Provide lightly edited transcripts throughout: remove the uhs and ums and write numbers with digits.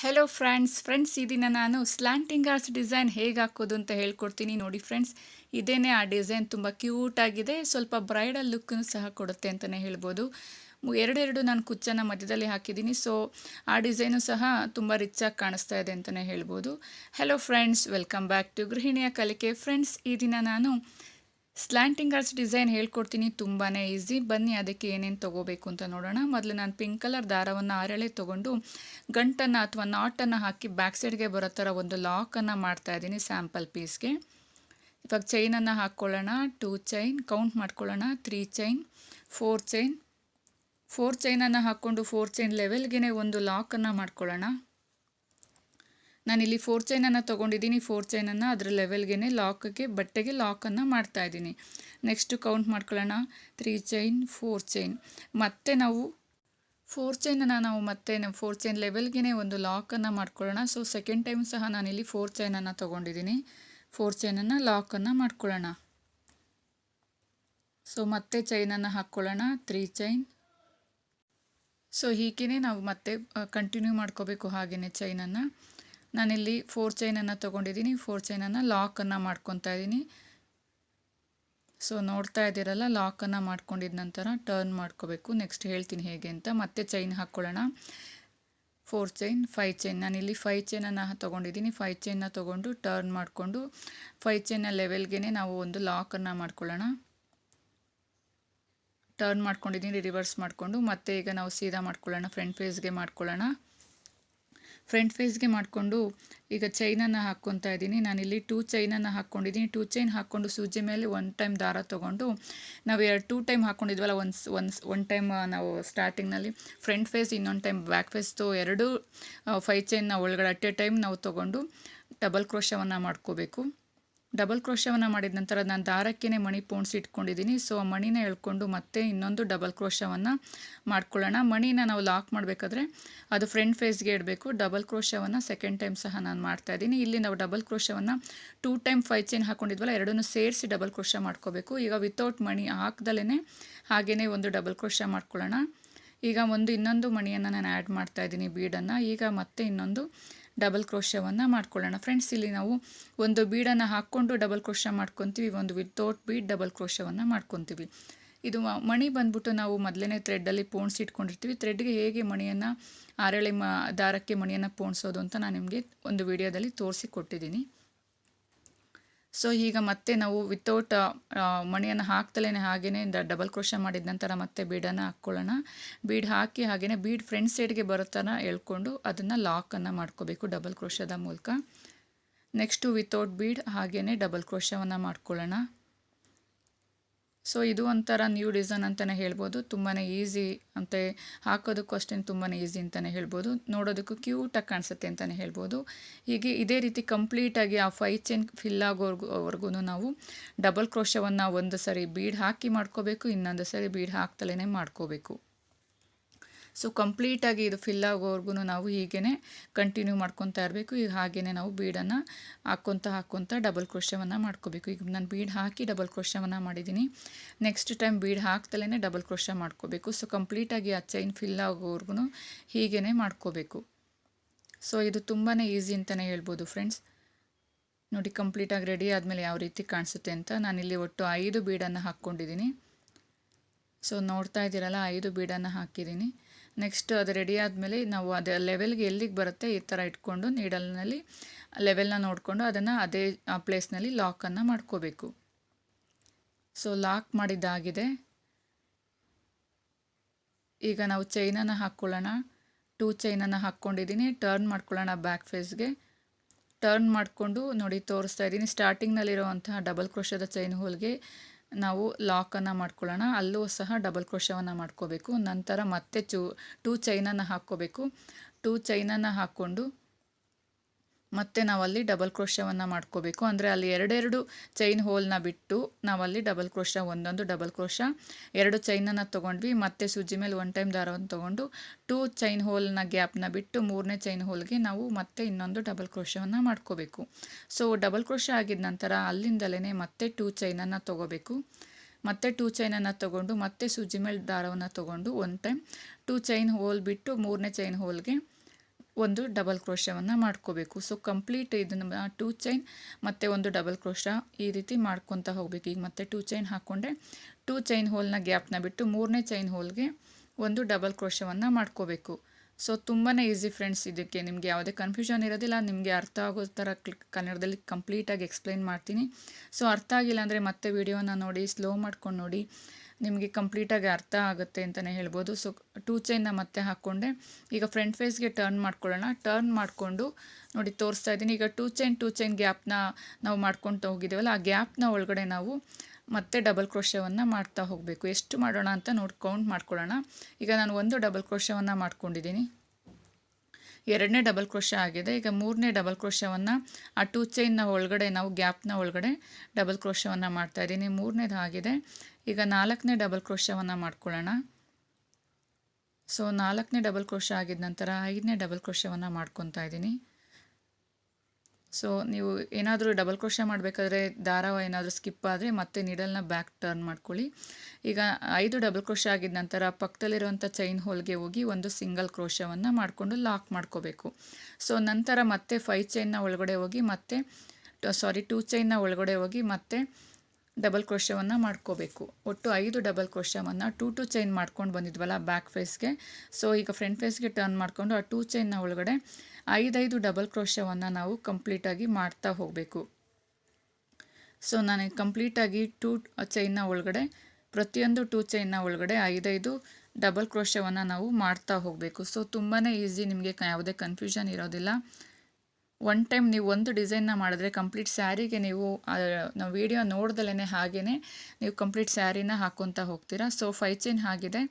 Hello friends ಈ ದಿನ ನಾನು ಸ್ಲಾಂಟಿಂಗ್ ಆರ್ಸ್ ಡಿಸೈನ್ ಹೇಗೆ ಹಾಕೋದು ಅಂತ ಹೇಳ್ಕೊಡ್ತೀನಿ ನೋಡಿ ಫ್ರೆಂಡ್ಸ್. ಇದೇನೇ ಆ ಡಿಸೈನ್ ತುಂಬ ಕ್ಯೂಟ್ ಆಗಿದೆ, ಸ್ವಲ್ಪ ಬ್ರೈಡಲ್ ಲುಕ್ಕನ್ನು ಸಹ ಕೊಡುತ್ತೆ ಅಂತಲೇ ಹೇಳ್ಬೋದು. ಎರಡೆರಡು ನಾನು ಕುಚ್ಚನ್ನು ಮಧ್ಯದಲ್ಲಿ ಹಾಕಿದ್ದೀನಿ, ಸೊ ಆ ಡಿಸೈನು ಸಹ ತುಂಬ ರಿಚಾಗಿ ಕಾಣಿಸ್ತಾ ಇದೆ ಅಂತಲೇ ಹೇಳ್ಬೋದು. Hello friends, welcome back to ಗೃಹಿಣಿಯ ಕಲಿಕೆ. ಫ್ರೆಂಡ್ಸ್, ಈ ದಿನ ನಾನು ಸ್ಲ್ಯಾಂಟಿಂಗ್ ಆರ್ಸ್ ಡಿಸೈನ್ ಹೇಳ್ಕೊಡ್ತೀನಿ, ತುಂಬಾ ಈಸಿ. ಬನ್ನಿ ಅದಕ್ಕೆ ಏನೇನು ತೊಗೋಬೇಕು ಅಂತ ನೋಡೋಣ. ಮೊದಲು ನಾನು ಪಿಂಕ್ ಕಲರ್ ದಾರವನ್ನು ಆರೆಳೆ ತೊಗೊಂಡು ಗಂಟನ್ನು ಅಥವಾ ನಾಟನ್ನು ಹಾಕಿ ಬ್ಯಾಕ್ ಸೈಡ್ಗೆ ಬರೋ ಥರ ಒಂದು ಲಾಕನ್ನು ಮಾಡ್ತಾಯಿದ್ದೀನಿ ಸ್ಯಾಂಪಲ್ ಪೀಸ್ಗೆ. ಇವಾಗ ಚೈನನ್ನು ಹಾಕ್ಕೊಳ್ಳೋಣ. 2 ಚೈನ್ ಕೌಂಟ್ ಮಾಡ್ಕೊಳ್ಳೋಣ. 3 ಚೈನ್, 4 ಚೈನನ್ನು ಹಾಕ್ಕೊಂಡು 4 ಚೈನ್ ಲೆವೆಲ್ಗೆ ಒಂದು ಲಾಕನ್ನು ಮಾಡ್ಕೊಳ್ಳೋಣ. ನಾನಿಲ್ಲಿ 4 ಚೈನನ್ನು ತೊಗೊಂಡಿದ್ದೀನಿ. 4 ಚೈನನ್ನು ಅದರ ಲೆವೆಲ್ಗೆ ಲಾಕ್ಗೆ ಬಟ್ಟೆಗೆ ಲಾಕನ್ನು ಮಾಡ್ತಾಯಿದ್ದೀನಿ. ನೆಕ್ಸ್ಟು ಕೌಂಟ್ ಮಾಡ್ಕೊಳ್ಳೋಣ. 3 ಚೈನ್, 4 ಚೈನ್. ಮತ್ತೆ ನಾವು 4 ಚೈನನ್ನು ಮತ್ತೆ 4 ಚೈನ್ ಲೆವೆಲ್ಗೆ ಒಂದು ಲಾಕನ್ನು ಮಾಡ್ಕೊಳ್ಳೋಣ. ಸೊ ಸೆಕೆಂಡ್ ಟೈಮ್ ಸಹ ನಾನಿಲ್ಲಿ 4 ಚೈನನ್ನು ತೊಗೊಂಡಿದ್ದೀನಿ. 4 ಚೈನನ್ನು ಲಾಕನ್ನು ಮಾಡ್ಕೊಳ್ಳೋಣ. ಸೊ ಮತ್ತೆ ಚೈನನ್ನು ಹಾಕ್ಕೊಳ್ಳೋಣ. 3 ಚೈನ್. ಸೊ ಹೀಗೇ ನಾವು ಮತ್ತೆ ಕಂಟಿನ್ಯೂ ಮಾಡ್ಕೋಬೇಕು ಹಾಗೆಯೇ ಚೈನನ್ನು. ನಾನಿಲ್ಲಿ 4 ಚೈನನ್ನು ತೊಗೊಂಡಿದ್ದೀನಿ. 4 ಚೈನನ್ನು ಲಾಕನ್ನು ಮಾಡ್ಕೊತಾ ಇದ್ದೀನಿ. ಸೊ ನೋಡ್ತಾ ಇದ್ದೀರಲ್ಲ, ಲಾಕನ್ನು ಮಾಡ್ಕೊಂಡಿದ್ದ ನಂತರ ಟರ್ನ್ ಮಾಡ್ಕೋಬೇಕು. ನೆಕ್ಸ್ಟ್ ಹೇಳ್ತೀನಿ ಹೇಗೆ ಅಂತ. ಮತ್ತೆ ಚೈನ್ ಹಾಕ್ಕೊಳ್ಳೋಣ. 4 ಚೈನ್, 5 ಚೈನ್. ನಾನಿಲ್ಲಿ 5 ಚೈನನ್ನು ತೊಗೊಂಡಿದ್ದೀನಿ. 5 ಚೈನ್ನ ತೊಗೊಂಡು ಟರ್ನ್ ಮಾಡಿಕೊಂಡು 5 ಚೈನ್ನ ಲೆವೆಲ್ಗೆ ನಾವು ಒಂದು ಲಾಕನ್ನು ಮಾಡ್ಕೊಳ್ಳೋಣ. ಟರ್ನ್ ಮಾಡ್ಕೊಂಡಿದ್ದೀನಿ, ರಿವರ್ಸ್ ಮಾಡಿಕೊಂಡು ಮತ್ತೆ ಈಗ ನಾವು ಸೀದಾ ಮಾಡ್ಕೊಳ್ಳೋಣ. ಫ್ರಂಟ್ ಫೇಸ್ಗೆ ಮಾಡ್ಕೊಳ್ಳೋಣ. ಫ್ರಂಟ್ ಫೇಸ್ಗೆ ಮಾಡಿಕೊಂಡು ಈಗ ಚೈನನ್ನು ಹಾಕ್ಕೊತಾ ಇದ್ದೀನಿ. ನಾನಿಲ್ಲಿ 2 ಚೈನನ್ನು ಹಾಕ್ಕೊಂಡಿದ್ದೀನಿ. 2 ಚೈನ್ ಹಾಕ್ಕೊಂಡು ಸೂಜಿ ಮೇಲೆ 1 ಟೈಮ್ ದಾರ ತೊಗೊಂಡು ನಾವು 2 ಟೈಮ್ ಹಾಕ್ಕೊಂಡಿದ್ವಲ್ಲ, ಒನ್ ಟೈಮ್ ನಾವು ಸ್ಟಾರ್ಟಿಂಗ್ನಲ್ಲಿ ಫ್ರಂಟ್ ಫೇಸ್, ಇನ್ನೊಂದು ಟೈಮ್ ಬ್ಯಾಕ್ ಫೇಸ್ದು ಎರಡು 5 ಚೈನ್ನ ಒಳಗಡೆ ಅಟ್ ಎ ಟೈಮ್ ನಾವು ತೊಗೊಂಡು ಡಬಲ್ ಕ್ರೋಶವನ್ನು ಮಾಡ್ಕೋಬೇಕು. ಡಬಲ್ ಕ್ರೋಶವನ್ನು ಮಾಡಿದ ನಂತರ ನಾನು ದಾರಕ್ಕೇ ಮಣಿ ಪೋಣಿಸಿ ಇಟ್ಕೊಂಡಿದ್ದೀನಿ. ಸೊ ಆ ಮಣಿನ ಎಳ್ಕೊಂಡು ಮತ್ತೆ ಇನ್ನೊಂದು ಡಬಲ್ ಕ್ರೋಶವನ್ನು ಮಾಡ್ಕೊಳ್ಳೋಣ. ಮಣಿನ ನಾವು ಲಾಕ್ ಮಾಡಬೇಕಾದ್ರೆ ಅದು ಫ್ರಂಟ್ ಫೇಸ್ಗೆ ಇಡಬೇಕು. ಡಬಲ್ ಕ್ರೋಶವನ್ನು ಸೆಕೆಂಡ್ ಟೈಮ್ ಸಹ ನಾನು ಮಾಡ್ತಾಯಿದ್ದೀನಿ. ಇಲ್ಲಿ ನಾವು ಡಬಲ್ ಕ್ರೋಶವನ್ನು 2 ಟೈಮ್ 5 ಚೈನ್ ಹಾಕ್ಕೊಂಡಿದ್ವಲ್ಲ, ಎರಡನ್ನೂ ಸೇರಿಸಿ ಡಬಲ್ ಕ್ರೋಶ ಮಾಡ್ಕೋಬೇಕು. ಈಗ ವಿತೌಟ್ ಮಣಿ ಹಾಕ್ದಲೇ ಹಾಗೆಯೇ ಒಂದು ಡಬಲ್ ಕ್ರೋಶ ಮಾಡ್ಕೊಳ್ಳೋಣ. ಈಗ ಇನ್ನೊಂದು ಮಣಿಯನ್ನು ನಾನು ಆ್ಯಡ್ ಮಾಡ್ತಾಯಿದ್ದೀನಿ, ಬೀಡನ್ನು. ಈಗ ಮತ್ತೆ ಇನ್ನೊಂದು ಡಬಲ್ ಕ್ರೋಶವನ್ನು ಮಾಡ್ಕೊಳ್ಳೋಣ. ಫ್ರೆಂಡ್ಸ್, ಇಲ್ಲಿ ನಾವು ಒಂದು ಬೀಡನ್ನು ಹಾಕ್ಕೊಂಡು ಡಬಲ್ ಕ್ರೋಶ ಮಾಡ್ಕೊತೀವಿ, ಒಂದು ವಿತೌಟ್ ಬೀಡ್ ಡಬಲ್ ಕ್ರೋಶವನ್ನು ಮಾಡ್ಕೊತೀವಿ. ಇದು ಮಣಿ ಬಂದ್ಬಿಟ್ಟು ನಾವು ಮೊದಲನೇ ಥ್ರೆಡ್ಡಲ್ಲಿ ಪೋಣಿಸಿ ಇಟ್ಕೊಂಡಿರ್ತೀವಿ. ಥ್ರೆಡ್ಗೆ ಹೇಗೆ ಮಣಿಯನ್ನು ಆರೆಳೆ ದಾರಕ್ಕೆ ಮಣಿಯನ್ನು ಪೋಣಿಸೋದು ಅಂತ ನಾನು ನಿಮಗೆ ಒಂದು ವಿಡಿಯೋದಲ್ಲಿ ತೋರಿಸಿ ಕೊಟ್ಟಿದ್ದೀನಿ. ಸೊ ಈಗ ಮತ್ತೆ ನಾವು ವಿತೌಟ್ ಮಣಿಯನ್ನು ಹಾಕ್ತಲೇ ಹಾಗೆಯೇ ಡಬಲ್ ಕ್ರೋಶ ಮಾಡಿದ ನಂತರ ಮತ್ತೆ ಬೀಡನ್ನು ಹಾಕ್ಕೊಳ್ಳೋಣ. ಬೀಡ್ ಹಾಕಿ ಹಾಗೆಯೇ ಬೀಡ್ ಫ್ರಂಟ್ ಸೈಡ್ಗೆ ಬರೋ ಥರ ಎಳ್ಕೊಂಡು ಅದನ್ನು ಲಾಕನ್ನು ಮಾಡ್ಕೋಬೇಕು ಡಬಲ್ ಕ್ರೋಶದ ಮೂಲಕ. ನೆಕ್ಸ್ಟು ವಿತೌಟ್ ಬೀಡ್ ಹಾಗೆಯೇ ಡಬಲ್ ಕ್ರೋಶವನ್ನು ಮಾಡ್ಕೊಳ್ಳೋಣ. ಸೊ ಇದು ಒಂಥರ ನ್ಯೂ ಡಿಸೈನ್ ಅಂತಲೇ ಹೇಳ್ಬೋದು. ತುಂಬಾ ಈಸಿ ಅಂತ, ಹಾಕೋದಕ್ಕೂ ಅಷ್ಟೇ ತುಂಬಾ ಈಸಿ ಅಂತಲೇ ಹೇಳ್ಬೋದು. ನೋಡೋದಕ್ಕೂ ಕ್ಯೂಟಾಗಿ ಕಾಣಿಸುತ್ತೆ ಅಂತಲೇ ಹೇಳ್ಬೋದು. ಹೀಗೆ ಇದೇ ರೀತಿ ಕಂಪ್ಲೀಟಾಗಿ ಆ 5 ಚೈನ್ ಫಿಲ್ ಆಗೋವರೆಗೂ ನಾವು ಡಬಲ್ ಕ್ರೋಶವನ್ನು ಒಂದು ಸರಿ ಬೀಡ್ ಹಾಕಿ ಮಾಡ್ಕೋಬೇಕು, ಇನ್ನೊಂದು ಸರಿ ಬೀಡ್ ಹಾಕ್ತಲೇ ಮಾಡ್ಕೋಬೇಕು. ಸೊ ಕಂಪ್ಲೀಟಾಗಿ ಇದು ಫಿಲ್ ಆಗೋವರೆಗೂ ನಾವು ಹೀಗೇ ಕಂಟಿನ್ಯೂ ಮಾಡ್ಕೊತಾ ಇರಬೇಕು. ಈಗ ಹಾಗೆಯೇ ನಾವು ಬೀಡನ್ನು ಹಾಕ್ಕೊತಾ ಡಬಲ್ ಕ್ರೋಶವನ್ನು ಮಾಡ್ಕೋಬೇಕು. ಈಗ ನಾನು ಬೀಡ್ ಹಾಕಿ ಡಬಲ್ ಕ್ರೋಶವನ್ನು ಮಾಡಿದ್ದೀನಿ. ನೆಕ್ಸ್ಟ್ ಟೈಮ್ ಬೀಡ್ ಹಾಕ್ತಲೇ ಡಬಲ್ ಕ್ರೋಶ ಮಾಡ್ಕೋಬೇಕು. ಸೊ ಕಂಪ್ಲೀಟಾಗಿ ಆ ಚೈನ್ ಫಿಲ್ ಆಗೋವರೆಗೂ ಹೀಗೇ ಮಾಡ್ಕೋಬೇಕು. ಸೊ ಇದು ತುಂಬಾ ಈಸಿ ಅಂತಲೇ ಹೇಳ್ಬೋದು ಫ್ರೆಂಡ್ಸ್. ನೋಡಿ, ಕಂಪ್ಲೀಟಾಗಿ ರೆಡಿ ಆದಮೇಲೆ ಯಾವ ರೀತಿ ಕಾಣಿಸುತ್ತೆ ಅಂತ. ನಾನಿಲ್ಲಿ ಒಟ್ಟು 5 ಬೀಡನ್ನು ಹಾಕ್ಕೊಂಡಿದ್ದೀನಿ. ಸೊ ನೋಡ್ತಾ ಇದ್ದೀರಲ್ಲ, 5 ಬೀಡನ್ನು ಹಾಕಿದ್ದೀನಿ. ನೆಕ್ಸ್ಟ್ ಅದು ರೆಡಿ ಆದಮೇಲೆ ನಾವು ಅದು ಲೆವೆಲ್ಗೆ ಎಲ್ಲಿಗೆ ಬರುತ್ತೆ ಈ ಥರ ಇಟ್ಕೊಂಡು ನೀಡಲ್ನಲ್ಲಿ ಲೆವೆಲ್ನ ನೋಡಿಕೊಂಡು ಅದನ್ನು ಅದೇ ಪ್ಲೇಸ್ನಲ್ಲಿ ಲಾಕನ್ನು ಮಾಡ್ಕೋಬೇಕು. ಸೊ ಲಾಕ್ ಮಾಡಿದ್ದಾಗಿದೆ. ಈಗ ನಾವು ಚೈನನ್ನು ಹಾಕ್ಕೊಳ್ಳೋಣ. 2 ಚೈನನ್ನು ಹಾಕ್ಕೊಂಡಿದ್ದೀನಿ. ಟರ್ನ್ ಮಾಡ್ಕೊಳ್ಳೋಣ ಬ್ಯಾಕ್ ಫೇಸ್ಗೆ. ಟರ್ನ್ ಮಾಡಿಕೊಂಡು ನೋಡಿ ತೋರಿಸ್ತಾ ಇದ್ದೀನಿ, ಸ್ಟಾರ್ಟಿಂಗ್ನಲ್ಲಿರುವಂತಹ ಡಬಲ್ ಕ್ರೋಶದ ಚೈನ್ ಹೋಲ್ಗೆ ನಾವು ಲಾಕನ್ನು ಮಾಡ್ಕೊಳ್ಳೋಣ. ಅಲ್ಲೂ ಸಹ ಡಬಲ್ ಕ್ರೋಶವನ್ನು ಮಾಡ್ಕೋಬೇಕು. ನಂತರ ಮತ್ತೆ 2 ಚೈನನ್ನು ಹಾಕ್ಕೋಬೇಕು. 2 ಚೈನನ್ನು ಹಾಕ್ಕೊಂಡು ಮತ್ತೆ ನಾವಲ್ಲಿ ಡಬಲ್ ಕ್ರೋಶವನ್ನು ಮಾಡ್ಕೋಬೇಕು. ಅಂದರೆ ಅಲ್ಲಿ ಎರಡೆರಡು ಚೈನ್ ಹೋಲ್ನ ಬಿಟ್ಟು ನಾವಲ್ಲಿ ಡಬಲ್ ಕ್ರೋಶ, ಒಂದೊಂದು ಡಬಲ್ ಕ್ರೋಶ, 2 ಚೈನನ್ನು ತೊಗೊಂಡ್ವಿ. ಮತ್ತೆ ಸೂಜಿ ಮೇಲೆ 1 ಟೈಮ್ ದಾರವನ್ನು ತೊಗೊಂಡು 2 ಚೈನ್ ಹೋಲ್ನ ಗ್ಯಾಪ್ನ ಬಿಟ್ಟು 3ನೇ ಚೈನ್ ಹೋಲ್ಗೆ ನಾವು ಮತ್ತೆ ಇನ್ನೊಂದು ಡಬಲ್ ಕ್ರೋಶವನ್ನು ಮಾಡ್ಕೋಬೇಕು. ಸೊ ಡಬಲ್ ಕ್ರೋಶ ಆಗಿದ ನಂತರ ಅಲ್ಲಿಂದಲೇ ಮತ್ತೆ 2 ಚೈನನ್ನು ತೊಗೋಬೇಕು. ಮತ್ತೆ 2 ಚೈನನ್ನು ತೊಗೊಂಡು ಮತ್ತೆ ಸೂಜಿ ಮೇಲೆ ದಾರವನ್ನು ತೊಗೊಂಡು 1 ಟೈಮ್ 2 ಚೈನ್ ಹೋಲ್ ಬಿಟ್ಟು 3ನೇ ಚೈನ್ ಹೋಲ್ಗೆ ಒಂದು ಡಬಲ್ ಕ್ರೋಶವನ್ನು ಮಾಡ್ಕೋಬೇಕು. ಸೊ ಕಂಪ್ಲೀಟ್ ಇದನ್ನು 2 ಚೈನ್ ಮತ್ತು ಒಂದು ಡಬಲ್ ಕ್ರೋಶ ಈ ರೀತಿ ಮಾಡ್ಕೊತಾ ಹೋಗಬೇಕು. ಈಗ ಮತ್ತೆ 2 ಚೈನ್ ಹಾಕ್ಕೊಂಡೆ 2 ಚೈನ್ ಹೋಲ್ನ ಗ್ಯಾಪ್ನ ಬಿಟ್ಟು 3ನೇ ಚೈನ್ ಹೋಲ್ಗೆ ಒಂದು ಡಬಲ್ ಕ್ರೋಶವನ್ನು ಮಾಡ್ಕೋಬೇಕು. ಸೊ ತುಂಬಾ ಈಸಿ ಫ್ರೆಂಡ್ಸ್. ಇದಕ್ಕೆ ನಿಮಗೆ ಯಾವುದೇ ಕನ್ಫ್ಯೂಷನ್ ಇರೋದಿಲ್ಲ. ನಿಮಗೆ ಅರ್ಥ ಆಗೋ ಥರ ಕನ್ನಡದಲ್ಲಿ ಕಂಪ್ಲೀಟಾಗಿ ಎಕ್ಸ್ಪ್ಲೈನ್ ಮಾಡ್ತೀನಿ. ಸೊ ಅರ್ಥ ಆಗಿಲ್ಲ ಅಂದರೆ ಮತ್ತೆ ವಿಡಿಯೋನ ನೋಡಿ, ಸ್ಲೋ ಮಾಡ್ಕೊಂಡು ನೋಡಿ, ನಿಮಗೆ ಕಂಪ್ಲೀಟಾಗಿ ಅರ್ಥ ಆಗುತ್ತೆ ಅಂತಲೇ ಹೇಳ್ಬೋದು. ಸೊ 2 ಚೈನ್ನ ಮತ್ತೆ ಹಾಕ್ಕೊಂಡೆ. ಈಗ ಫ್ರಂಟ್ ಫೇಸ್ಗೆ ಟರ್ನ್ ಮಾಡ್ಕೊಳ್ಳೋಣ. ಟರ್ನ್ ಮಾಡಿಕೊಂಡು ನೋಡಿ ತೋರಿಸ್ತಾ ಇದ್ದೀನಿ. ಈಗ 2 ಚೈನ್ ಗ್ಯಾಪ್ನ ನಾವು ಮಾಡ್ಕೊತ ಹೋಗಿದ್ದೀವಲ್ಲ, ಆ ಗ್ಯಾಪ್ನ ಒಳಗಡೆ ನಾವು ಮತ್ತೆ ಡಬಲ್ ಕ್ರೋಶವನ್ನು ಮಾಡ್ತಾ ಹೋಗಬೇಕು. ಎಷ್ಟು ಮಾಡೋಣ ಅಂತ ಕೌಂಟ್ ಮಾಡ್ಕೊಳ್ಳೋಣ. ಈಗ ನಾನು ಒಂದು ಡಬಲ್ ಕ್ರೋಶವನ್ನು ಮಾಡ್ಕೊಂಡಿದ್ದೀನಿ, 2ನೇ ಡಬಲ್ ಕ್ರೋಶ ಆಗಿದೆ. ಈಗ 3ನೇ ಡಬಲ್ ಕ್ರೋಶವನ್ನು ಆ 2 ಚೈನ್ನ ಒಳಗಡೆ ನಾವು ಗ್ಯಾಪ್ನ ಒಳಗಡೆ ಡಬಲ್ ಕ್ರೋಶವನ್ನು ಮಾಡ್ತಾಯಿದ್ದೀನಿ. 3ನೇದು ಆಗಿದೆ. ಈಗ 4ನೇ ಡಬಲ್ ಕ್ರೋಶವನ್ನು ಮಾಡ್ಕೊಳ್ಳೋಣ. ಸೊ 4ನೇ ಡಬಲ್ ಕ್ರೋಶ ಆಗಿದ ನಂತರ 5ನೇ ಡಬಲ್ ಕ್ರೋಶವನ್ನು ಮಾಡ್ಕೊತಾ ಇದ್ದೀನಿ. ಸೊ ನೀವು ಏನಾದರೂ ಡಬಲ್ ಕ್ರೋಶ ಮಾಡಬೇಕಾದ್ರೆ ದಾರ ಏನಾದರೂ ಸ್ಕಿಪ್ ಆದರೆ ಮತ್ತೆ ನೀಡಲ್ನ ಬ್ಯಾಕ್ ಟರ್ನ್ ಮಾಡ್ಕೊಳ್ಳಿ. ಈಗ 5 ಡಬಲ್ ಕ್ರೋಶ ಆಗಿದ ನಂತರ ಪಕ್ಕದಲ್ಲಿರುವಂಥ ಚೈನ್ ಹೋಲ್ಗೆ ಹೋಗಿ ಒಂದು ಸಿಂಗಲ್ ಕ್ರೋಶವನ್ನು ಮಾಡಿಕೊಂಡು ಲಾಕ್ ಮಾಡ್ಕೋಬೇಕು. ಸೊ ನಂತರ ಮತ್ತೆ 5 ಚೈನ್ನ ಒಳಗಡೆ ಹೋಗಿ ಮತ್ತೆ 2 ಚೈನ್ನ ಒಳಗಡೆ ಹೋಗಿ ಮತ್ತೆ ಡಬಲ್ ಕ್ರೋಶವನ್ನು ಮಾಡ್ಕೋಬೇಕು. ಒಟ್ಟು 5 ಡಬಲ್ ಕ್ರೋಶವನ್ನು 2 ಚೈನ್ ಮಾಡ್ಕೊಂಡು ಬಂದಿದ್ವಲ್ಲ ಬ್ಯಾಕ್ ಫೇಸ್ಗೆ. ಸೊ ಈಗ ಫ್ರಂಟ್ ಫೇಸ್ಗೆ ಟರ್ನ್ ಮಾಡಿಕೊಂಡು ಆ 2 ಚೈನ್ನ ಒಳಗಡೆ 5 ಡಬಲ್ ಕ್ರೋಶವನ್ನು ನಾವು ಕಂಪ್ಲೀಟಾಗಿ ಮಾಡ್ತಾ ಹೋಗಬೇಕು. ಸೊ ನಾನು ಕಂಪ್ಲೀಟಾಗಿ 2 ಚೈನ್ನ ಒಳಗಡೆ ಪ್ರತಿಯೊಂದು 2 ಚೈನ್ನ ಒಳಗಡೆ 5 ಡಬಲ್ ಕ್ರೋಶವನ್ನು ನಾವು ಮಾಡ್ತಾ ಹೋಗಬೇಕು. ಸೊ ತುಂಬಾ ಈಸಿ, ನಿಮಗೆ ಯಾವುದೇ ಕನ್ಫ್ಯೂಷನ್ ಇರೋದಿಲ್ಲ. ಒನ್ ಟೈಮ್ ನೀವು ಒಂದು ಡಿಸೈನ್ನ ಮಾಡಿದ್ರೆ ಕಂಪ್ಲೀಟ್ ಸ್ಯಾರಿಗೆ ನೀವು ನಾವು ವಿಡಿಯೋ ನೋಡ್ದಲೇ ಹಾಗೇ ನೀವು ಕಂಪ್ಲೀಟ್ ಸ್ಯಾರಿನ ಹಾಕ್ಕೊತಾ ಹೋಗ್ತೀರಾ. ಸೊ 5 ಚೈನ್ ಆಗಿದೆ.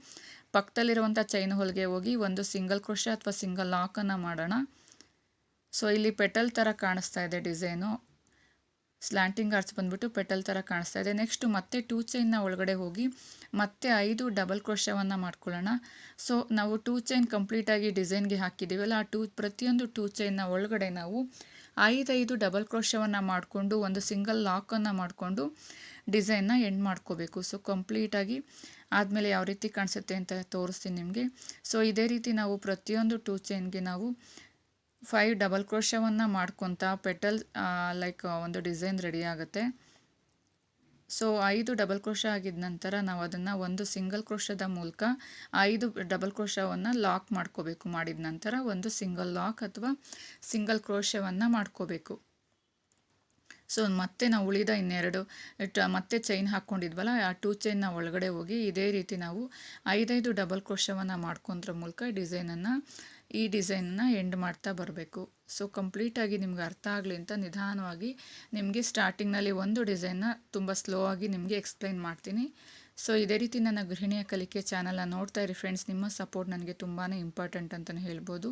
ಪಕ್ಕದಲ್ಲಿರುವಂಥ ಚೈನ್ ಹೋಲ್ಗೆ ಹೋಗಿ ಒಂದು ಸಿಂಗಲ್ ಕ್ರೋಶ ಅಥವಾ ಸಿಂಗಲ್ ಲಾಕನ್ನು ಮಾಡೋಣ. ಸೊ ಇಲ್ಲಿ ಪೆಟಲ್ ಥರ ಕಾಣಿಸ್ತಾ ಇದೆ ಡಿಸೈನು, ಸ್ಲ್ಯಾಂಟಿಂಗ್ ಆರ್ಚ್ ಬಂದುಬಿಟ್ಟು ಪೆಟಲ್ ಥರ ಕಾಣಿಸ್ತಾ ಇದೆ. ನೆಕ್ಸ್ಟು ಮತ್ತೆ 2 ಚೈನ್ನ ಒಳಗಡೆ ಹೋಗಿ ಮತ್ತೆ 5 ಡಬಲ್ ಕ್ರೋಶವನ್ನು ಮಾಡ್ಕೊಳ್ಳೋಣ. ಸೊ ನಾವು 2 ಚೈನ್ ಕಂಪ್ಲೀಟಾಗಿ ಡಿಸೈನ್ಗೆ ಹಾಕಿದ್ದೀವಲ್ಲ, ಆ ಪ್ರತಿಯೊಂದು 2 ಚೈನ್ನ ಒಳಗಡೆ ನಾವು 5 ಡಬಲ್ ಕ್ರೋಶವನ್ನು ಮಾಡಿಕೊಂಡು ಒಂದು ಸಿಂಗಲ್ ಲಾಕನ್ನು ಮಾಡಿಕೊಂಡು ಡಿಸೈನ್ನ ಎಂಡ್ ಮಾಡ್ಕೋಬೇಕು. ಸೊ ಕಂಪ್ಲೀಟಾಗಿ ಆದಮೇಲೆ ಯಾವ ರೀತಿ ಕಾಣಿಸುತ್ತೆ ಅಂತ ತೋರಿಸ್ತೀನಿ ನಿಮಗೆ. ಸೊ ಇದೇ ರೀತಿ ನಾವು ಪ್ರತಿಯೊಂದು 2 ಚೈನ್ಗೆ ನಾವು 5 ಡಬಲ್ ಕ್ರೋಶವನ್ನು ಮಾಡ್ಕೊತಾ ಪೆಟಲ್ ಲೈಕ್ ಒಂದು ಡಿಸೈನ್ ರೆಡಿ ಆಗುತ್ತೆ. ಸೊ 5 ಡಬಲ್ ಕ್ರೋಶ ಆಗಿದ ನಂತರ ನಾವು ಅದನ್ನು ಒಂದು ಸಿಂಗಲ್ ಕ್ರೋಶದ ಮೂಲಕ 5 ಡಬಲ್ ಕ್ರೋಶವನ್ನು ಲಾಕ್ ಮಾಡ್ಕೋಬೇಕು. ಮಾಡಿದ ನಂತರ ಒಂದು ಸಿಂಗಲ್ ಲಾಕ್ ಅಥವಾ ಸಿಂಗಲ್ ಕ್ರೋಶವನ್ನು ಮಾಡ್ಕೋಬೇಕು. ಸೊ ಮತ್ತೆ ನಾವು ಉಳಿದ ಇನ್ನೆರಡು ಮತ್ತೆ ಚೈನ್ ಹಾಕ್ಕೊಂಡಿದ್ವಲ್ಲ, ಆ 2 ಚೈನ್ನ ಒಳಗಡೆ ಹೋಗಿ ಇದೇ ರೀತಿ ನಾವು 5 ಡಬಲ್ ಕ್ರೋಶವನ್ನು ಮಾಡ್ಕೊದ್ರ ಮೂಲಕ ಈ ಡಿಸೈನನ್ನು ಎಂಡ್ ಮಾಡ್ತಾ ಬರಬೇಕು. ಸೊ ಕಂಪ್ಲೀಟಾಗಿ ನಿಮ್ಗೆ ಅರ್ಥ ಆಗಲಿ ಅಂತ ನಿಧಾನವಾಗಿ ನಿಮಗೆ ಸ್ಟಾರ್ಟಿಂಗ್ನಲ್ಲಿ ಒಂದು ಡಿಸೈನ್ನ ತುಂಬ ಸ್ಲೋ ಆಗಿ ನಿಮಗೆ ಎಕ್ಸ್ಪ್ಲೈನ್ ಮಾಡ್ತೀನಿ. ಸೊ ಇದೇ ರೀತಿ ನನ್ನ ಗೃಹಿಣಿಯ ಕಲಿಕೆ ಚಾನಲ್ನ ನೋಡ್ತಾ ಇರಿ ಫ್ರೆಂಡ್ಸ್. ನಿಮ್ಮ ಸಪೋರ್ಟ್ ನನಗೆ ತುಂಬಾ ಇಂಪಾರ್ಟೆಂಟ್ ಅಂತಲೇ ಹೇಳ್ಬೋದು.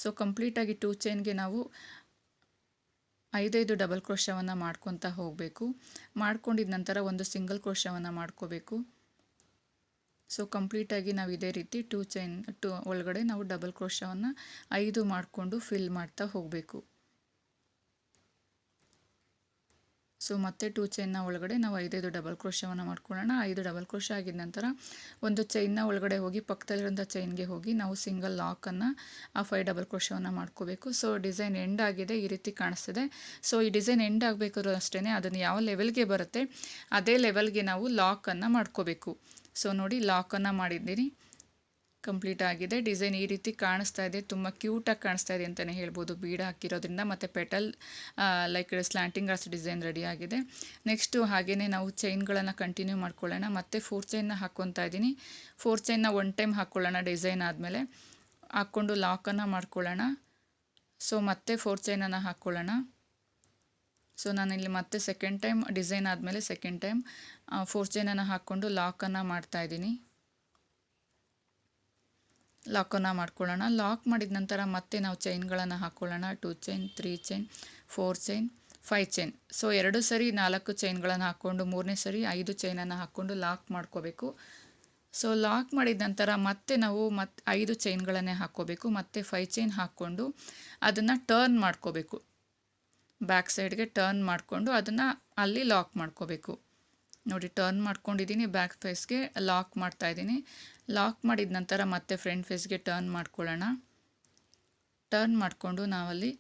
ಸೊ ಕಂಪ್ಲೀಟಾಗಿ 2 ಚೈನ್ಗೆ ನಾವು 5 ಡಬಲ್ ಕ್ರೋಶವನ್ನು ಮಾಡ್ಕೊತಾ ಹೋಗಬೇಕು. ಮಾಡ್ಕೊಂಡಿದ ನಂತರ ಒಂದು ಸಿಂಗಲ್ ಕ್ರೋಶವನ್ನು ಮಾಡ್ಕೋಬೇಕು. ಸೊ ಕಂಪ್ಲೀಟಾಗಿ ನಾವು ಇದೇ ರೀತಿ 2 ಒಳಗಡೆ ನಾವು ಡಬಲ್ ಕ್ರೋಶವನ್ನು 5 ಮಾಡಿಕೊಂಡು ಫಿಲ್ ಮಾಡ್ತಾ ಹೋಗಬೇಕು. ಸೊ ಮತ್ತೆ 2 ಚೈನ್ನ ಒಳಗಡೆ ನಾವು 5 ಡಬಲ್ ಕ್ರೋಶವನ್ನು ಮಾಡ್ಕೊಳ್ಳೋಣ. 5 ಡಬಲ್ ಕ್ರೋಶ ಆಗಿದ ನಂತರ ಒಂದು ಚೈನ್ನ ಒಳಗಡೆ ಹೋಗಿ ಪಕ್ಕದಲ್ಲಿರೋಂಥ ಚೈನ್ಗೆ ಹೋಗಿ ನಾವು ಸಿಂಗಲ್ ಲಾಕನ್ನು ಆ 5 ಡಬಲ್ ಕ್ರೋಶವನ್ನು ಮಾಡ್ಕೋಬೇಕು. ಸೊ ಡಿಸೈನ್ ಎಂಡ್ ಆಗಿದೆ, ಈ ರೀತಿ ಕಾಣಿಸ್ತಿದೆ. ಸೊ ಈ ಡಿಸೈನ್ ಎಂಡ್ ಆಗಬೇಕಾದ್ರೂ ಅಷ್ಟೇ ಅದನ್ನು ಯಾವ ಲೆವೆಲ್ಗೆ ಬರುತ್ತೆ ಅದೇ ಲೆವೆಲ್ಗೆ ನಾವು ಲಾಕನ್ನು ಮಾಡ್ಕೋಬೇಕು. ಸೊ ನೋಡಿ ಲಾಕನ್ನು ಮಾಡಿದ್ದೀನಿ, ಕಂಪ್ಲೀಟ್ ಆಗಿದೆ. ಡಿಸೈನ್ ಈ ರೀತಿ ಕಾಣಿಸ್ತಾ ಇದೆ, ತುಂಬ ಕ್ಯೂಟಾಗಿ ಕಾಣಿಸ್ತಾ ಇದೆ ಅಂತಲೇ ಹೇಳ್ಬೋದು ಬೀಡ ಹಾಕಿರೋದ್ರಿಂದ. ಮತ್ತು petal like slanting arch design ready ಆಗಿದೆ. ನೆಕ್ಸ್ಟು ಹಾಗೆಯೇ ನಾವು ಚೈನ್ಗಳನ್ನು ಕಂಟಿನ್ಯೂ ಮಾಡ್ಕೊಳ್ಳೋಣ. ಮತ್ತು 4 ಚೈನ್ನ ಹಾಕ್ಕೊತಾ ಇದ್ದೀನಿ. 4 ಚೈನ್ನ 1 ಟೈಮ್ ಹಾಕ್ಕೊಳ್ಳೋಣ. ಡಿಸೈನ್ ಆದಮೇಲೆ ಹಾಕ್ಕೊಂಡು ಲಾಕನ್ನು ಮಾಡ್ಕೊಳ್ಳೋಣ. ಸೊ ಮತ್ತೆ 4 ಚೈನನ್ನು ಹಾಕ್ಕೊಳ್ಳೋಣ. ಸೊ ನಾನಿಲ್ಲಿ ಮತ್ತೆ ಸೆಕೆಂಡ್ ಟೈಮ್ ಡಿಸೈನ್ ಆದಮೇಲೆ ಸೆಕೆಂಡ್ ಟೈಮ್ 4 ಚೈನನ್ನು ಹಾಕ್ಕೊಂಡು ಲಾಕನ್ನು ಮಾಡ್ತಾಯಿದ್ದೀನಿ. ಲಾಕನ್ನು ಮಾಡ್ಕೊಳ್ಳೋಣ. ಲಾಕ್ ಮಾಡಿದ ನಂತರ ಮತ್ತೆ ನಾವು ಚೈನ್ಗಳನ್ನು ಹಾಕ್ಕೊಳ್ಳೋಣ. 2 chain, 3 chain, 4 chain, 5 chain. So 2 ಸರಿ 4 ಚೈನ್ಗಳನ್ನು ಹಾಕ್ಕೊಂಡು 3ನೇ ಸರಿ 5 ಚೈನನ್ನು ಹಾಕ್ಕೊಂಡು ಲಾಕ್ ಮಾಡ್ಕೋಬೇಕು. ಸೊ ಲಾಕ್ ಮಾಡಿದ ನಂತರ ಮತ್ತೆ ನಾವು 5 ಚೈನ್ಗಳನ್ನೇ ಹಾಕ್ಕೋಬೇಕು. ಮತ್ತು 5 ಚೈನ್ ಹಾಕ್ಕೊಂಡು ಅದನ್ನು ಟರ್ನ್ ಮಾಡ್ಕೋಬೇಕು. ಬ್ಯಾಕ್ ಸೈಡ್ಗೆ ಟರ್ನ್ ಮಾಡಿಕೊಂಡು ಅದನ್ನು ಅಲ್ಲಿ ಲಾಕ್ ಮಾಡ್ಕೋಬೇಕು. ನೋಡಿ ಟರ್ನ್ ಮಾಡ್ಕೊಂಡಿದ್ದೀನಿ, ಬ್ಯಾಕ್ ಫೇಸ್ಗೆ ಲಾಕ್ ಮಾಡ್ತಾಯಿದ್ದೀನಿ. ಲಾಕ್ ಮಾಡಿದ ನಂತರ ಮತ್ತೆ ಫ್ರಂಟ್ ಫೇಸ್ಗೆ ಟರ್ನ್ ಮಾಡ್ಕೊಳ್ಳೋಣ. ಟರ್ನ್ ಮಾಡಿಕೊಂಡು ನಾವಲ್ಲಿ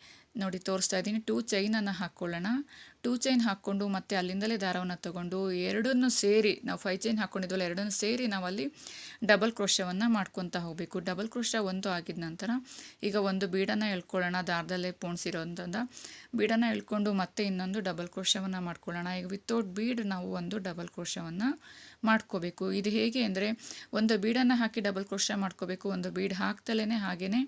ನೋಡಿ ತೋರಿಸ್ತಾ ಇದ್ದೀನಿ 2 ಚೈನನ್ನು ಹಾಕ್ಕೊಳ್ಳೋಣ. 2 ಚೈನ್ ಹಾಕ್ಕೊಂಡು ಮತ್ತೆ ಅಲ್ಲಿಂದಲೇ ದಾರವನ್ನು ತಗೊಂಡು ಎರಡನ್ನೂ ಸೇರಿ ನಾವು 5 ಚೈನ್ ಹಾಕ್ಕೊಂಡಿದ್ವಲ್ಲ ಎರಡನ್ನೂ ಸೇರಿ ನಾವಲ್ಲಿ ಡಬಲ್ ಕ್ರೋಶವನ್ನು ಮಾಡ್ಕೊತಾ ಹೋಗಬೇಕು. ಡಬಲ್ ಕ್ರೋಶ ಒಂದು ಆಗಿದ ನಂತರ ಈಗ ಒಂದು ಬೀಡನ್ನು ಎಳ್ಕೊಳ್ಳೋಣ, ದಾರದಲ್ಲೇ ಪೋಣಿಸಿರೋಂಥದ್ದು ಬೀಡನ್ನು ಎಳ್ಕೊಂಡು ಮತ್ತೆ ಇನ್ನೊಂದು ಡಬಲ್ ಕ್ರೋಶವನ್ನು ಮಾಡ್ಕೊಳ್ಳೋಣ. ಈಗ ವಿತೌಟ್ ಬೀಡ್ ನಾವು ಒಂದು ಡಬಲ್ ಕ್ರೋಶವನ್ನು ಮಾಡ್ಕೋಬೇಕು. ಇದು ಹೇಗೆ ಅಂದರೆ ಒಂದು ಬೀಡನ್ನು ಹಾಕಿ ಡಬಲ್ ಕ್ರೋಶ ಮಾಡ್ಕೋಬೇಕು, ಒಂದು ಬೀಡ್ ಹಾಕ್ತಲೇ ಹಾಗೆಯೇ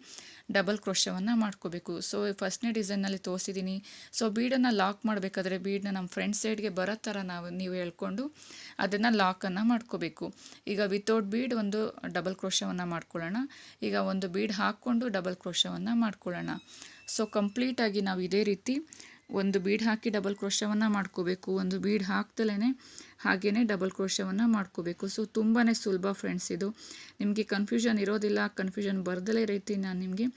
ಡಬಲ್ ಕ್ರೋಶವನ್ನು ಮಾಡ್ಕೋಬೇಕು. ಸೊ ಫಸ್ಟ್ನೇ ಡಿಸೈನಲ್ಲಿ ತೋರಿಸಿದ್ದೀನಿ. ಸೊ ಬೀಡನ್ನು ಲಾಕ್ ಮಾಡಬೇಕಾದ್ರೆ ಬೀಡನ್ನ ನಮ್ಮ ಫ್ರಂಟ್ ಸೈಡ್ಗೆ ಬರೋ ಥರ ನೀವು ಹೇಳ್ಕೊಂಡು ಅದನ್ನು ಲಾಕನ್ನು ಮಾಡ್ಕೋಬೇಕು. ಈಗ ವಿತೌಟ್ ಬೀಡ್ ಒಂದು ಡಬಲ್ ಕ್ರೋಶವನ್ನು ಮಾಡ್ಕೊಳ್ಳೋಣ. ಈಗ ಒಂದು ಬೀಡ್ ಹಾಕ್ಕೊಂಡು ಡಬಲ್ ಕ್ರೋಶವನ್ನು ಮಾಡ್ಕೊಳ್ಳೋಣ. ಸೊ ಕಂಪ್ಲೀಟಾಗಿ ನಾವು ಇದೇ ರೀತಿ ಒಂದು ಬೀಡ್ ಹಾಕಿ ಡಬಲ್ ಕ್ರೋಶವನ್ನು ಮಾಡ್ಕೋಬೇಕು, ಒಂದು ಬೀಡ್ ಹಾಕ್ತಲೇ ಹಾಗೆಯೇ ಡಬಲ್ ಕ್ರೋಶವನ್ನು ಮಾಡ್ಕೋಬೇಕು. ಸೊ ತುಂಬಾ ಸುಲಭ ಫ್ರೆಂಡ್ಸ್, ಇದು ನಿಮಗೆ ಕನ್ಫ್ಯೂಷನ್ ಇರೋದಿಲ್ಲ. ಕನ್ಫ್ಯೂಷನ್ ಬರ್ದಲೇ ರೀತಿ ನಾನು ನಿಮಗೆ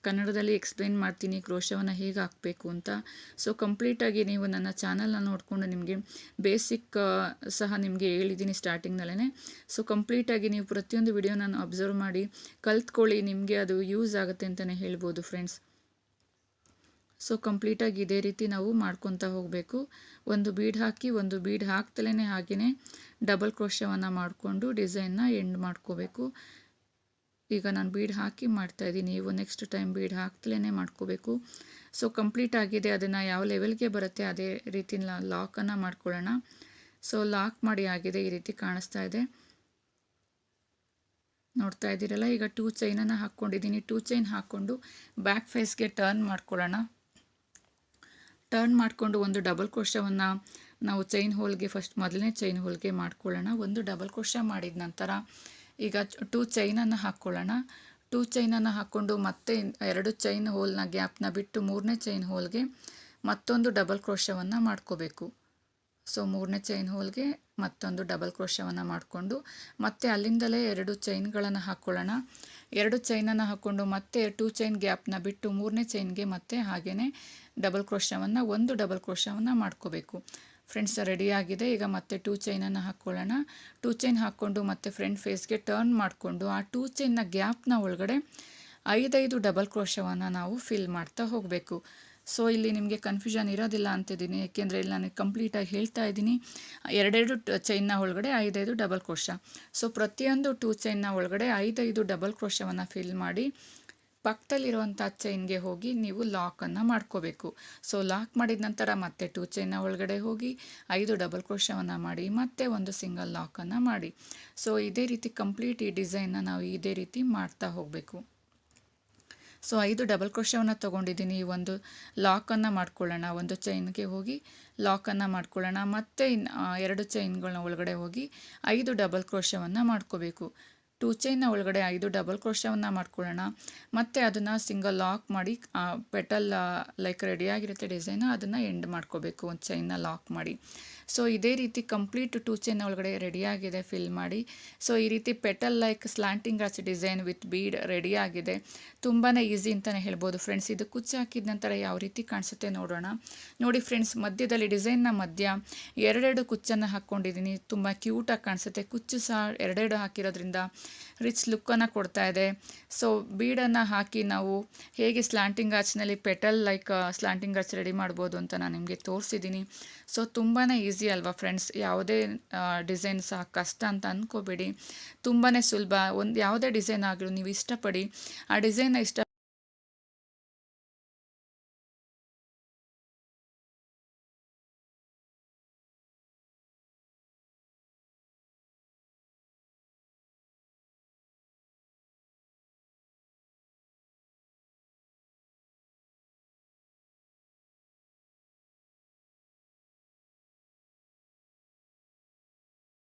ಕನ್ನಡದಲ್ಲಿ ಎಕ್ಸ್ಪ್ಲೈನ್ ಮಾಡ್ತೀನಿ ಕ್ರೋಶವನ್ನು ಹೇಗೆ ಹಾಕಬೇಕು ಅಂತ. ಸೊ ಕಂಪ್ಲೀಟಾಗಿ ನೀವು ನನ್ನ ಚಾನಲ್ನ ನೋಡಿಕೊಂಡು ನಿಮಗೆ ಬೇಸಿಕ್ ಸಹ ನಿಮಗೆ ಹೇಳಿದ್ದೀನಿ ಸ್ಟಾರ್ಟಿಂಗ್ನಲ್ಲೇ. ಸೊ ಕಂಪ್ಲೀಟಾಗಿ ನೀವು ಪ್ರತಿಯೊಂದು ವಿಡಿಯೋನ ಅಬ್ಸರ್ವ್ ಮಾಡಿ ಕಲ್ತ್ಕೊಳ್ಳಿ, ನಿಮಗೆ ಅದು ಯೂಸ್ ಆಗುತ್ತೆ ಅಂತಲೇ ಹೇಳ್ಬೋದು ಫ್ರೆಂಡ್ಸ್. ಸೊ ಕಂಪ್ಲೀಟಾಗಿ ಇದೇ ರೀತಿ ನಾವು ಮಾಡ್ಕೊತಾ ಹೋಗಬೇಕು. ಒಂದು ಬೀಡ್ ಹಾಕಿ ಒಂದು ಬೀಡ್ ಹಾಕ್ತಲೇ ಹಾಗೆಯೇ ಡಬಲ್ ಕ್ರೋಶವನ್ನು ಮಾಡಿಕೊಂಡು ಡಿಸೈನ್ನ ಎಂಡ್ ಮಾಡ್ಕೋಬೇಕು. ಈಗ ನಾನು ಬೀಡ್ ಹಾಕಿ ಮಾಡ್ತಾಯಿದ್ದೀನಿ, ನೀವು ನೆಕ್ಸ್ಟ್ ಟೈಮ್ ಬೀಡ್ ಹಾಕ್ತಲೇ ಮಾಡ್ಕೋಬೇಕು. ಸೊ ಕಂಪ್ಲೀಟ್ ಆಗಿದೆ, ಅದನ್ನು ಯಾವ ಲೆವೆಲ್ಗೆ ಬರುತ್ತೆ ಅದೇ ರೀತಿ ಲಾಕನ್ನು ಮಾಡ್ಕೊಳ್ಳೋಣ. ಸೊ ಲಾಕ್ ಮಾಡಿ ಆಗಿದೆ, ಈ ರೀತಿ ಕಾಣಿಸ್ತಾ ಇದೆ ನೋಡ್ತಾ ಇದ್ದೀರಲ್ಲ. ಈಗ 2 ಚೈನನ್ನು ಹಾಕ್ಕೊಂಡಿದ್ದೀನಿ. 2 ಚೈನ್ ಹಾಕ್ಕೊಂಡು ಬ್ಯಾಕ್ ಫೇಸ್ಗೆ ಟರ್ನ್ ಮಾಡ್ಕೊಳ್ಳೋಣ. ಟರ್ನ್ ಮಾಡಿಕೊಂಡು ಒಂದು ಡಬಲ್ ಕ್ರೋಶವನ್ನು ನಾವು ಚೈನ್ ಹೋಲ್ಗೆ ಫಸ್ಟ್ ಮೊದಲನೇ ಚೈನ್ ಹೋಲ್ಗೆ ಮಾಡ್ಕೊಳ್ಳೋಣ. ಒಂದು ಡಬಲ್ ಕ್ರೋಶ ಮಾಡಿದ ನಂತರ ಈಗ 2 ಚೈನನ್ನು ಹಾಕ್ಕೊಳ್ಳೋಣ. 2 ಚೈನನ್ನು ಹಾಕ್ಕೊಂಡು ಮತ್ತೆ 2 ಚೈನ್ ಹೋಲ್ನ ಗ್ಯಾಪ್ನ ಬಿಟ್ಟು 3ನೇ ಚೈನ್ ಹೋಲ್ಗೆ ಮತ್ತೊಂದು ಡಬಲ್ ಕ್ರೋಶವನ್ನು ಮಾಡ್ಕೋಬೇಕು. ಸೊ 3ನೇ ಚೈನ್ ಹೋಲ್ಗೆ ಮತ್ತೊಂದು ಡಬಲ್ ಕ್ರೋಶವನ್ನು ಮಾಡಿಕೊಂಡು ಮತ್ತೆ ಅಲ್ಲಿಂದಲೇ 2 ಚೈನ್ಗಳನ್ನು ಹಾಕ್ಕೊಳ್ಳೋಣ. 2 ಚೈನನ್ನು ಹಾಕ್ಕೊಂಡು ಮತ್ತೆ 2 ಚೈನ್ ಗ್ಯಾಪ್ನ ಬಿಟ್ಟು 3ನೇ ಚೈನ್ಗೆ ಮತ್ತೆ ಹಾಗೆಯೇ ಡಬಲ್ ಕ್ರೋಶವನ್ನು ಒಂದು ಡಬಲ್ ಕ್ರೋಶವನ್ನು ಮಾಡ್ಕೋಬೇಕು. ಫ್ರೆಂಡ್ಸ್ ರೆಡಿಯಾಗಿದೆ. ಈಗ ಮತ್ತೆ 2 ಚೈನನ್ನು ಹಾಕ್ಕೊಳ್ಳೋಣ. 2 ಚೈನ್ ಹಾಕ್ಕೊಂಡು ಮತ್ತೆ ಫ್ರಂಟ್ ಫೇಸ್ಗೆ ಟರ್ನ್ ಮಾಡಿಕೊಂಡು ಆ 2 ಚೈನ್ನ ಗ್ಯಾಪ್ನ ಒಳಗಡೆ 5 ಡಬಲ್ ಕ್ರೋಶವನ್ನು ನಾವು ಫಿಲ್ ಮಾಡ್ತಾ ಹೋಗಬೇಕು. ಸೊ ಇಲ್ಲಿ ನಿಮಗೆ ಕನ್ಫ್ಯೂಷನ್ ಇರೋದಿಲ್ಲ ಅಂತಿದ್ದೀನಿ, ಏಕೆಂದರೆ ಇಲ್ಲಿ ನಾನು ಕಂಪ್ಲೀಟಾಗಿ ಹೇಳ್ತಾ ಇದ್ದೀನಿ. 2 ಚೈನ್ನ ಒಳಗಡೆ 5 ಡಬಲ್ ಕ್ರೋಶ. ಸೊ ಪ್ರತಿಯೊಂದು 2 ಚೈನ್ನ ಒಳಗಡೆ 5 ಡಬಲ್ ಕ್ರೋಶವನ್ನು ಫಿಲ್ ಮಾಡಿ ಪಕ್ಕದಲ್ಲಿರುವಂಥ ಚೈನ್ಗೆ ಹೋಗಿ ನೀವು ಲಾಕನ್ನು ಮಾಡ್ಕೋಬೇಕು. ಸೊ ಲಾಕ್ ಮಾಡಿದ ನಂತರ ಮತ್ತೆ 2 ಚೈನ್ನ ಒಳಗಡೆ ಹೋಗಿ 5 ಡಬಲ್ ಕ್ರೋಶವನ್ನು ಮಾಡಿ ಮತ್ತೆ ಒಂದು ಸಿಂಗಲ್ ಲಾಕನ್ನು ಮಾಡಿ. ಸೊ ಇದೇ ರೀತಿ ಕಂಪ್ಲೀಟ್ ಈ ಡಿಸೈನ್ನ ನಾವು ಇದೇ ರೀತಿ ಮಾಡ್ತಾ ಹೋಗಬೇಕು. ಸೊ 5 ಡಬಲ್ ಕ್ರೋಶವನ್ನು ತೊಗೊಂಡಿದ್ದೀನಿ. ಒಂದು ಲಾಕನ್ನು ಮಾಡ್ಕೊಳ್ಳೋಣ, ಒಂದು ಚೈನ್ಗೆ ಹೋಗಿ ಲಾಕನ್ನು ಮಾಡ್ಕೊಳ್ಳೋಣ. ಮತ್ತು 2 ಚೈನ್ಗಳನ್ನ ಒಳಗಡೆ ಹೋಗಿ 5 ಡಬಲ್ ಕ್ರೋಶವನ್ನು ಮಾಡ್ಕೋಬೇಕು. 2 ಚೈನ್ನ ಒಳಗಡೆ 5 ಡಬಲ್ ಕ್ರೋಶವನ್ನು ಮಾಡ್ಕೊಳ್ಳೋಣ. ಮತ್ತು ಅದನ್ನು ಸಿಂಗಲ್ ಲಾಕ್ ಮಾಡಿ ಪೆಟಲ್ ಲೈಕ್ ರೆಡಿಯಾಗಿರುತ್ತೆ ಡಿಸೈನು, ಅದನ್ನು ಎಂಡ್ ಮಾಡ್ಕೋಬೇಕು ಒಂದು ಚೈನ್ನ ಲಾಕ್ ಮಾಡಿ. ಸೊ ಇದೇ ರೀತಿ ಕಂಪ್ಲೀಟ್ 2 ಚೈನ್ ಒಳಗಡೆ ರೆಡಿಯಾಗಿದೆ ಫಿಲ್ ಮಾಡಿ. ಸೊ ಈ ರೀತಿ petal like slanting arch design with bead ರೆಡಿಯಾಗಿದೆ. ತುಂಬಾ ಈಸಿ ಅಂತಲೇ ಹೇಳ್ಬೋದು ಫ್ರೆಂಡ್ಸ್. ಇದು ಕುಚ್ಚು ಹಾಕಿದ ನಂತರ ಯಾವ ರೀತಿ ಕಾಣಿಸುತ್ತೆ ನೋಡೋಣ. ನೋಡಿ ಫ್ರೆಂಡ್ಸ್, ಮಧ್ಯದಲ್ಲಿ ಡಿಸೈನ್ನ ಮಧ್ಯ 2 ಕುಚ್ಚನ್ನು ಹಾಕ್ಕೊಂಡಿದ್ದೀನಿ. ತುಂಬ ಕ್ಯೂಟಾಗಿ ಕಾಣಿಸುತ್ತೆ. ಕುಚ್ಚು ಸಹ 2 ಹಾಕಿರೋದ್ರಿಂದ ರಿಚ್ ಲುಕ್ಕನ್ನು ಕೊಡ್ತಾ ಇದೆ. ಸೊ ಬೀಡನ್ನು ಹಾಕಿ ನಾವು ಹೇಗೆ ಸ್ಲಾಂಟಿಂಗ್ ಆರ್ಚ್ನಲ್ಲಿ petal like slanting arch ready ಮಾಡ್ಬೋದು ಅಂತ ನಾನು ನಿಮಗೆ ತೋರಿಸಿದ್ದೀನಿ. ಸೊ ತುಂಬಾ ಈಸಿ ಅಲ್ವಾ ಫ್ರೆಂಡ್ಸ್. ಯಾವುದೇ ಡಿಸೈನ್ ಸಹ ಕಷ್ಟ ಅಂತ ಅಂದ್ಕೋಬೇಡಿ, ತುಂಬಾ ಸುಲಭ. ಯಾವುದೇ ಡಿಸೈನ್ ಆಗಲಿ ನೀವು ಇಷ್ಟಪಡಿ, ಆ ಡಿಸೈನ್ನ